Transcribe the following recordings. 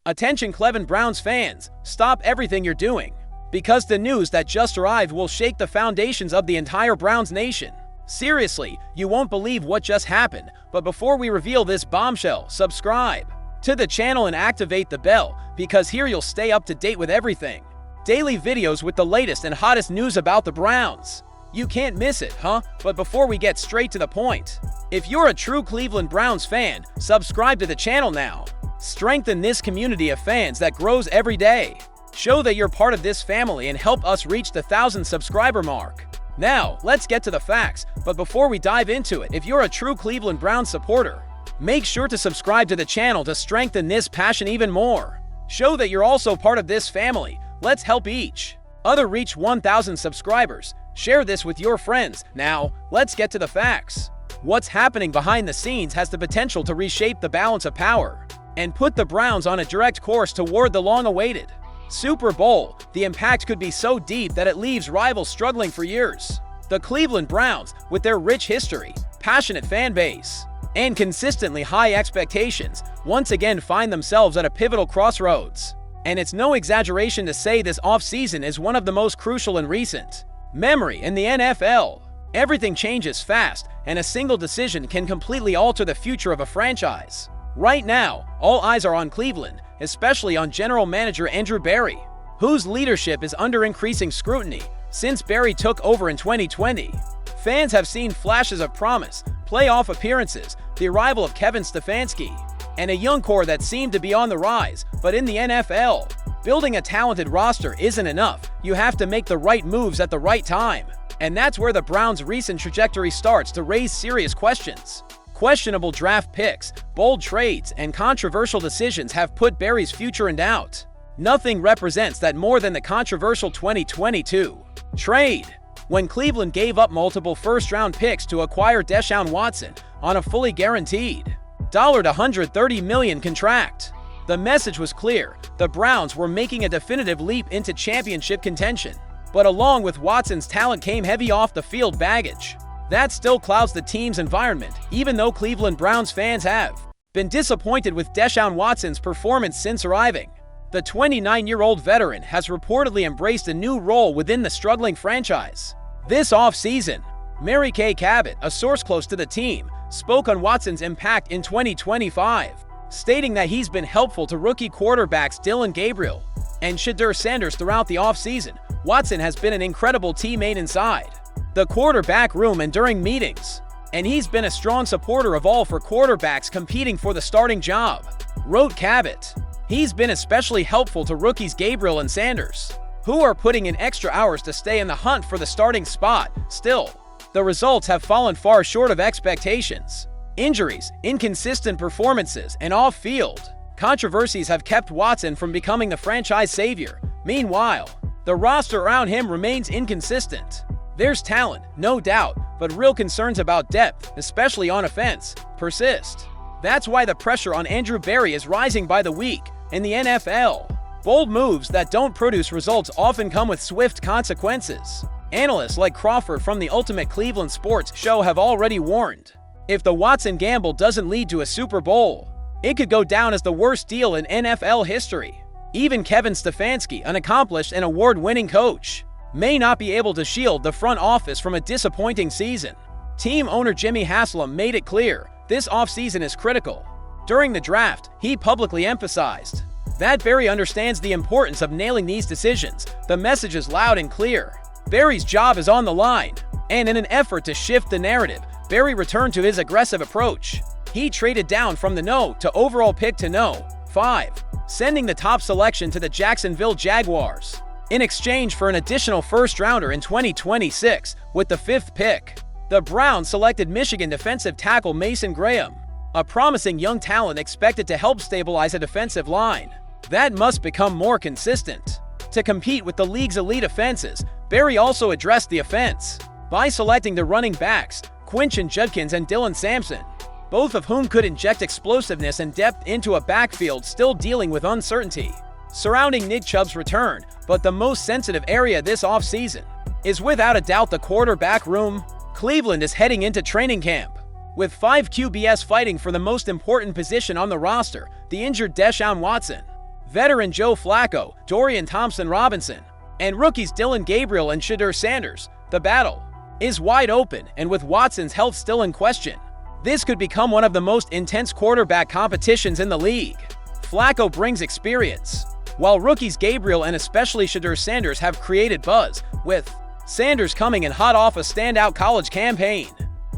Attention Cleveland Browns fans, stop everything you're doing, because the news that just arrived will shake the foundations of the entire Browns nation. Seriously, you won't believe what just happened, but before we reveal this bombshell, subscribe to the channel and activate the bell, because here you'll stay up to date with everything. Daily videos with the latest and hottest news about the Browns. You can't miss it, huh? But before we get straight to the point, if you're a true Cleveland Browns fan, subscribe to the channel now. Strengthen this community of fans that grows every day. Show that you're part of this family and help us reach the 1,000 subscriber mark. Now, let's get to the facts, but before we dive into it, if you're a true Cleveland Browns supporter, make sure to subscribe to the channel to strengthen this passion even more. Show that you're also part of this family. Let's help each other reach 1,000 subscribers. Share this with your friends. Now, let's get to the facts. What's happening behind the scenes has the potential to reshape the balance of power and put the Browns on a direct course toward the long-awaited Super Bowl. The impact could be so deep that it leaves rivals struggling for years. The Cleveland Browns, with their rich history, passionate fan base, and consistently high expectations, once again find themselves at a pivotal crossroads. And it's no exaggeration to say this offseason is one of the most crucial in recent memory in the NFL. Everything changes fast, and a single decision can completely alter the future of a franchise. Right now, all eyes are on Cleveland, especially on general manager Andrew Berry, whose leadership is under increasing scrutiny since Berry took over in 2020. Fans have seen flashes of promise, playoff appearances, the arrival of Kevin Stefanski, and a young core that seemed to be on the rise. But in the NFL, building a talented roster isn't enough. You have to make the right moves at the right time. And that's where the Browns' recent trajectory starts to raise serious questions. Questionable draft picks, bold trades, and controversial decisions have put Berry's future in doubt. Nothing represents that more than the controversial 2022 trade, when Cleveland gave up multiple first-round picks to acquire Deshaun Watson on a fully guaranteed $130 million contract. The message was clear: the Browns were making a definitive leap into championship contention. But along with Watson's talent came heavy off-the-field baggage that still clouds the team's environment, even though Cleveland Browns fans have been disappointed with Deshaun Watson's performance since arriving. The 29-year-old veteran has reportedly embraced a new role within the struggling franchise. This offseason, Mary Kay Cabot, a source close to the team, spoke on Watson's impact in 2025, stating that he's been helpful to rookie quarterbacks Dylan Gabriel and Shedeur Sanders throughout the offseason. Watson has been an incredible teammate inside the quarterback room and during meetings, and he's been a strong supporter of all four quarterbacks competing for the starting job, wrote Cabot. He's been especially helpful to rookies Gabriel and Sanders, who are putting in extra hours to stay in the hunt for the starting spot. Still, the results have fallen far short of expectations. Injuries, inconsistent performances, and off-field controversies have kept Watson from becoming the franchise savior. Meanwhile, the roster around him remains inconsistent. There's talent, no doubt, but real concerns about depth, especially on offense, persist. That's why the pressure on Andrew Berry is rising by the week. In the NFL, bold moves that don't produce results often come with swift consequences. Analysts like Crawford from the Ultimate Cleveland Sports Show have already warned, if the Watson gamble doesn't lead to a Super Bowl, it could go down as the worst deal in NFL history. Even Kevin Stefanski, an accomplished and award-winning coach, may not be able to shield the front office from a disappointing season. Team owner Jimmy Haslam made it clear this offseason is critical. During the draft, he publicly emphasized that Berry understands the importance of nailing these decisions. The message is loud and clear. Berry's job is on the line, and in an effort to shift the narrative, Berry returned to his aggressive approach. He traded down from the no to overall pick to no. 5, sending the top selection to the Jacksonville Jaguars in exchange for an additional first-rounder in 2026. With the 5th pick, the Browns selected Michigan defensive tackle Mason Graham, a promising young talent expected to help stabilize a defensive line that must become more consistent to compete with the league's elite offenses. Berry also addressed the offense by selecting the running backs Quinton Judkins and Dylan Sampson, both of whom could inject explosiveness and depth into a backfield still dealing with uncertainty surrounding Nick Chubb's return. But the most sensitive area this offseason is without a doubt the quarterback room. Cleveland is heading into training camp with 5 QBs fighting for the most important position on the roster, the injured Deshaun Watson. Veteran Joe Flacco, Dorian Thompson-Robinson, and rookies Dylan Gabriel and Shedeur Sanders. The battle is wide open, and with Watson's health still in question, this could become one of the most intense quarterback competitions in the league. Flacco brings experience, while rookies Gabriel and especially Shedeur Sanders have created buzz, with Sanders coming in hot off a standout college campaign.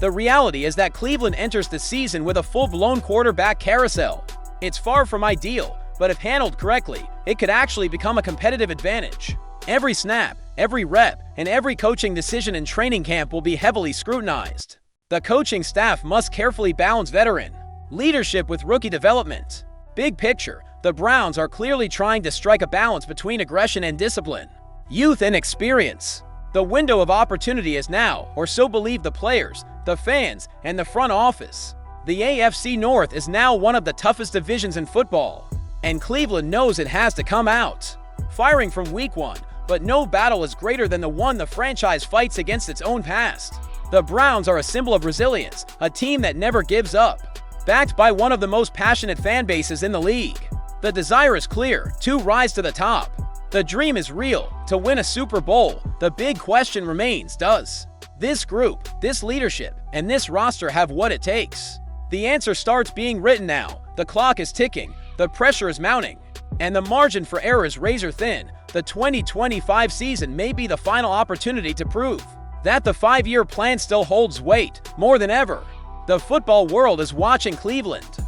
The reality is that Cleveland enters the season with a full-blown quarterback carousel. It's far from ideal, but if handled correctly, it could actually become a competitive advantage. Every snap, every rep, and every coaching decision in training camp will be heavily scrutinized. The coaching staff must carefully balance veteran leadership with rookie development. Big picture, the Browns are clearly trying to strike a balance between aggression and discipline, youth and experience. The window of opportunity is now, or so believe the players, the fans, and the front office. The AFC North is now one of the toughest divisions in football, and Cleveland knows it has to come out firing from week one, but no battle is greater than the one the franchise fights against its own past. The Browns are a symbol of resilience, a team that never gives up, backed by one of the most passionate fan bases in the league. The desire is clear, to rise to the top. The dream is real, to win a Super Bowl. The big question remains, does this group, this leadership, and this roster have what it takes? The answer starts being written now. The clock is ticking, the pressure is mounting, and the margin for error is razor thin. The 2025 season may be the final opportunity to prove that the 5-year plan still holds weight. More than ever, the football world is watching Cleveland.